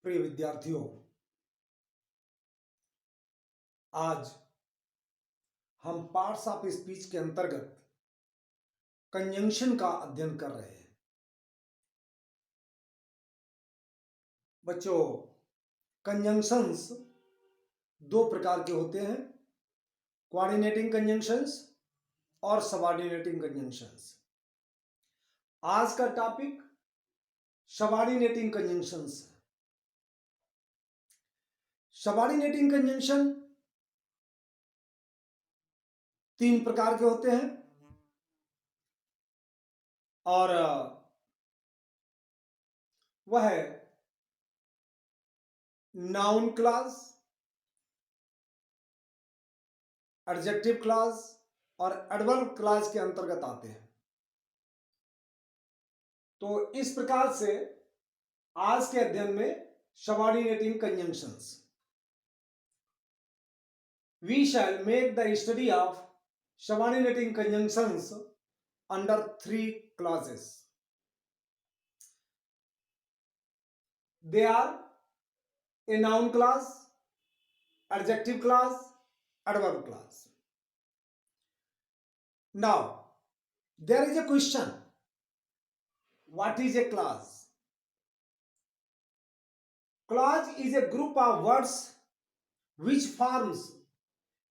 प्रिय विद्यार्थियों, आज हम पार्ट्स ऑफ स्पीच के अंतर्गत कंजंक्शन का अध्ययन कर रहे हैं। बच्चों, कंजंक्शंस दो प्रकार के होते हैं, कोऑर्डिनेटिंग कंजंक्शंस और सबऑर्डिनेटिंग कंजंक्शंस। आज का टॉपिक सबऑर्डिनेटिंग कंजंक्शंस है। सबऑर्डिनेटिंग कंजंक्शन तीन प्रकार के होते हैं और वह है नाउन क्लॉज, एडजेक्टिव क्लॉज और एडवर्ब क्लॉज के अंतर्गत आते हैं। तो इस प्रकार से आज के अध्ययन में subordinating conjunctions we shall make the study of subordinating conjunctions under three clauses. They are a noun clause, adjective clause, adverb clause. Now, there is a question. What is a clause? Clause is a group of words which forms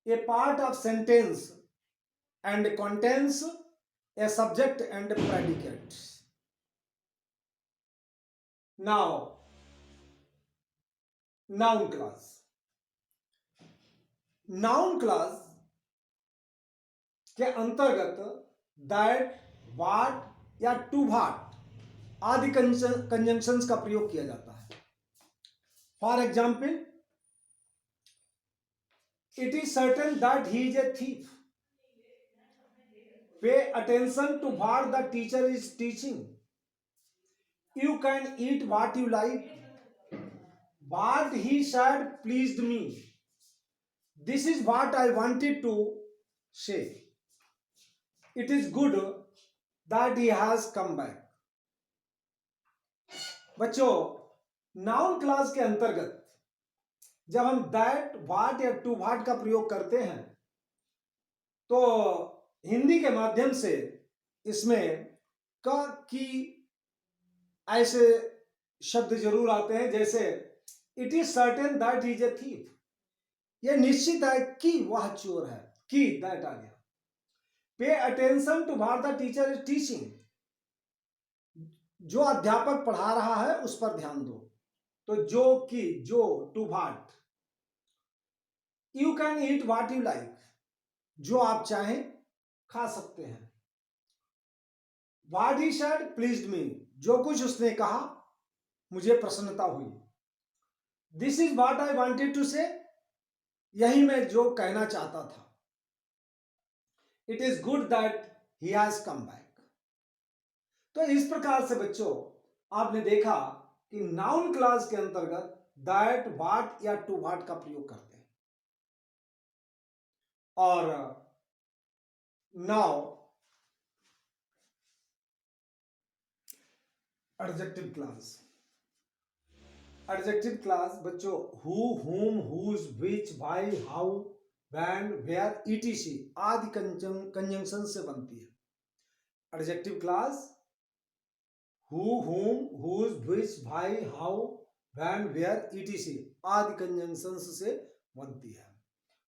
a part of sentence and contains a subject and predicate. Now, noun clause. Noun clause के अंतर्गत that, वाट या to वाट आदि conjunctions का प्रयोग किया जाता है। For example, it is certain that he is a thief. Pay attention to what the teacher is teaching. You can eat what you like. What he said pleased me. This is what I wanted to say. It is good that he has come back. बच्चों, noun clause के अंतर्गत जब हम that, वाट या to वाट का प्रयोग करते हैं तो हिंदी के माध्यम से इसमें क, की ऐसे शब्द जरूर आते हैं, जैसे it is certain that he is a thief. यह निश्चित है कि वह चोर है। कि दैट आ गया। Pay attention to what the teacher is teaching. जो अध्यापक पढ़ा रहा है उस पर ध्यान दो। तो जो कि, जो, to what. You can eat what you like. जो आप चाहें खा सकते हैं। What he said pleased me. जो कुछ उसने कहा मुझे प्रसन्नता हुई। This is what I wanted to say. यही मैं जो कहना चाहता था। It is good that he has come back. तो इस प्रकार से बच्चों आपने देखा कि नाउन क्लॉज के अंतर्गत दैट, वाट या टू वाट का प्रयोग करते हैं। और now adjective clause. Adjective clause बच्चों who, whom, whose, which, why, how, when, where, ETC आदि कंजंक्शन से बनती है। Adjective clause who, whom, whose, which, why, how, when, where, ETC आदि कंजंक्शन से बनती है।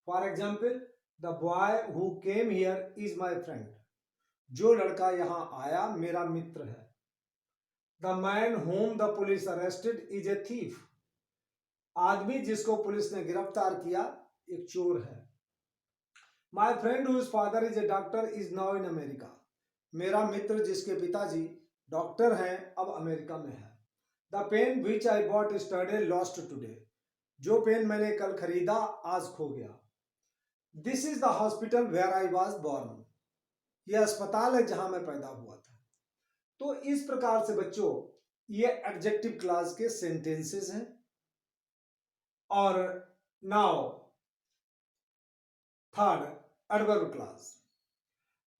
For example, the boy who came here is my friend. जो लड़का यहां आया मेरा मित्र है। The man whom the police arrested is a thief. आदमी जिसको पुलिस ने गिरफ्तार किया एक चोर है। My friend whose father is a doctor is now in America. मेरा मित्र जिसके पिताजी डॉक्टर हैं अब अमेरिका में है। The pen which I bought yesterday lost today. जो पेन मैंने कल खरीदा आज खो गया। This is the hospital where I was born. यह अस्पताल है जहां मैं पैदा हुआ था। तो इस प्रकार से बच्चों ये एडजेक्टिव क्लॉज के सेंटेंसेस हैं। और now third, adverb clause.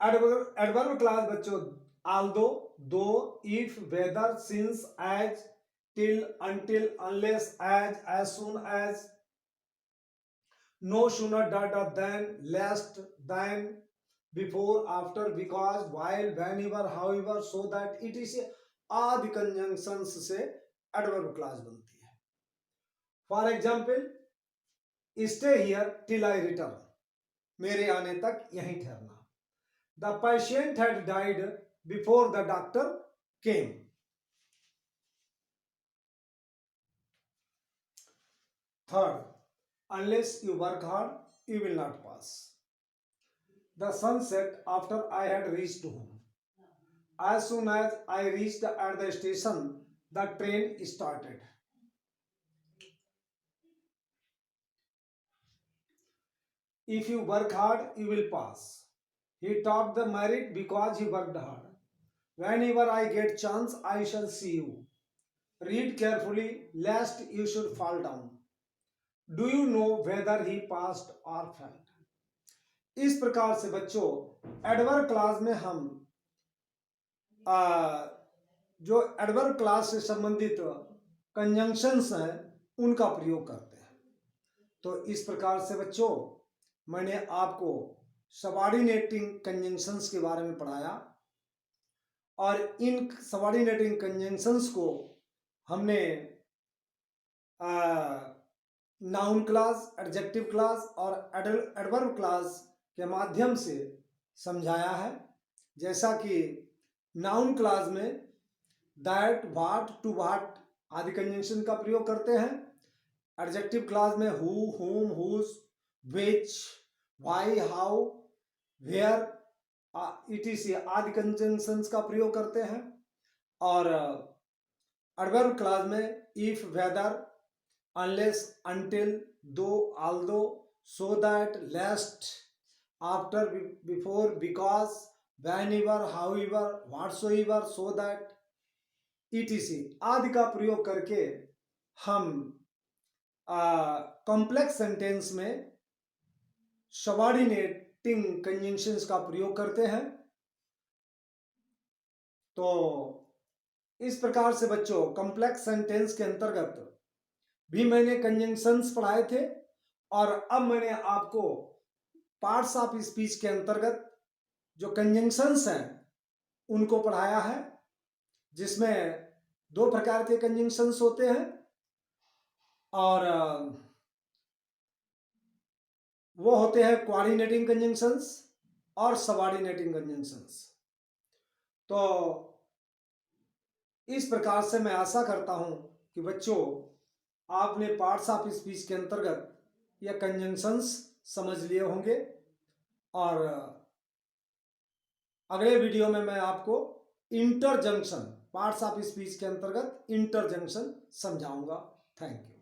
Adverb clause बच्चों although, though, if, whether, since, as, till, until, unless, as soon as, no sooner, than, lest, than, before, after, because, while, whenever, however, so that, etc आदि conjunctions से adverb clause बनती है। For example, stay here till I return, मेरे आने तक यहीं ठहरना। The patient had died before the doctor came. Third, unless you work hard, you will not pass. The sun set after I had reached home. As soon as I reached at the station, the train started. If you work hard, you will pass. He topped the merit because he worked hard. Whenever I get chance, I shall see you. Read carefully, lest you should fall down. Do you know whether he passed or failed? इस प्रकार से बच्चों adverb clause में हम जो adverb clause से संबंधित conjunctions हैं उनका प्रयोग करते हैं। तो इस प्रकार से बच्चों मैंने आपको सबऑर्डिनेटिंग कंजंक्शंस के बारे में पढ़ाया और इन सबऑर्डिनेटिंग कंजंक्शंस को हमने नाउन क्लॉज, एडजेक्टिव क्लॉज और एडवर्ब क्लॉज के माध्यम से समझाया है। जैसा कि नाउन क्लॉज में दैट, व्हाट, टू व्हाट आदि कंजंक्शन का प्रयोग करते हैं। एडजेक्टिव क्लॉज में who, whom, whose, which, why, how, where, etc आदि कंजंक्शंस का प्रयोग करते हैं। और एडवर्ब क्लॉज में if, whether, unless, until, though, although, so that, lest, after, before, because, whenever, however, whatsoever, so that, etc आदि का प्रयोग करके हम कॉम्प्लेक्स सेंटेंस में सबऑर्डिनेटिंग कंजंक्शंस का प्रयोग करते हैं। तो इस प्रकार से बच्चों कॉम्प्लेक्स सेंटेंस के अंतर्गत भी मैंने कंजंक्शंस पढ़ाए थे और अब मैंने आपको पार्ट्स ऑफ स्पीच के अंतर्गत जो कंजंक्शंस हैं उनको पढ़ाया है, जिसमें दो प्रकार के कंजंक्शंस होते हैं और वो होते हैं कोऑर्डिनेटिंग कंजंक्शंस और सबऑर्डिनेटिंग कंजंक्शंस। तो इस प्रकार से मैं आशा करता हूं कि बच्चों आपने पार्ट्स ऑफ स्पीच के अंतर्गत या कंजंक्शंस समझ लिए होंगे और अगले वीडियो में मैं आपको इंटरजंक्शन, पार्ट्स ऑफ स्पीच के अंतर्गत इंटरजंक्शन समझाऊंगा। Thank you.